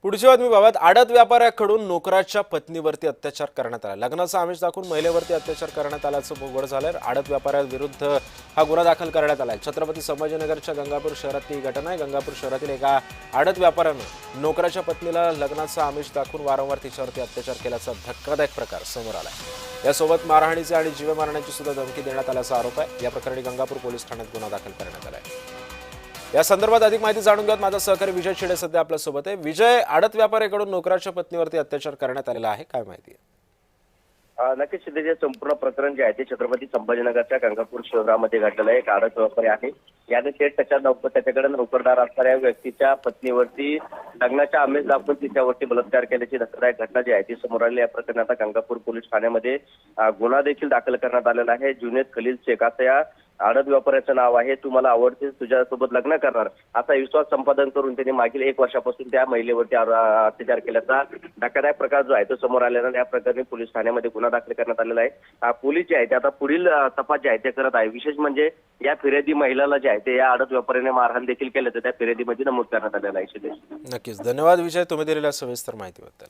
पुढची बातमी बाबत आडत व्यापाऱ्याकडून नोकराच्या पत्नीवरती अत्याचार करण्यात आला। लग्नाचा आमिष दाखवून महिलेवरती अत्याचार करण्यात आल्याचं उघड झालंय। आडत व्यापाऱ्याविरुद्ध हा गुन्हा दाखल करण्यात आलाय। छत्रपती संभाजीनगरच्या गंगापूर शहरातली ही घटना आहे। गंगापूर शहरातील एका आडत व्यापाऱ्यानं नोकराच्या पत्नीला लग्नाचा आमिष दाखवून वारंवार तिच्यावरती अत्याचार केल्याचा धक्कादायक प्रकार समोर आलाय। यासोबत मारहाणीचे आणि जीवे मारण्याची सुद्धा धमकी देण्यात आल्याचा आरोप आहे। या प्रकरणी गंगापूर पोलीस ठाण्यात गुन्हा दाखल करण्यात आलाय। या संदर्भात अधिक माहिती जाणून घेऊयात। माझा सहकारी विजय शिडे सध्या आपल्या सोबत आहे। विजय, आडत व्यापाऱ्याकडून नोकराच्या पत्नीवरती अत्याचार करण्यात आलेला आहे, काय माहिती आहे? नक्कीच सिद्धेचे संपूर्ण प्रकरण जे आहे ते छत्रपती संभाजीनगरच्या गंगापूर शहरामध्ये घडलेलं आहे। एक आडत व्यापारी आहे, याने थेट त्याच्याकडे नोकरदार असणाऱ्या व्यक्तीच्या पत्नीवरती लग्नाच्या आमिष दाखवून तिच्यावरती बलात्कार केल्याची धक्कादायक घटना जी आहे ती समोर आली। या प्रकरणी आता गंगापूर पोलीस ठाण्यामध्ये गुन्हा देखील दाखल करण्यात आलेला आहे। जुनेद खलील शेख असं या आडत व्यापाऱ्याचं नाव आहे। तू मला आवडतेस, तुझ्यासोबत लग्न करणार असा विश्वास संपादन करून त्यांनी मागील 1 वर्षापासून त्या महिलेवरती अत्याचार केल्याचा धक्कादायक प्रकार जो आहे तो समोर आलेला आहे। या प्रकरणी पोलीस ठाण्यामध्ये गुन्हा दाखल करण्यात आलेला आहे। पोलीस जे आहे ते आता पुढील तपास जे आहे ते करत आहे। विशेष म्हणजे या फिर्यादी महिलाला जे आहे ते या आडत व्यापाऱ्याने मारहाण देखील केल्याचं त्या फिर्यादीमध्ये नमूद करण्यात आलेलं आहे। नक्कीच, धन्यवाद विजय, तुम्ही दिलेल्या सविस्तर माहितीबद्दल।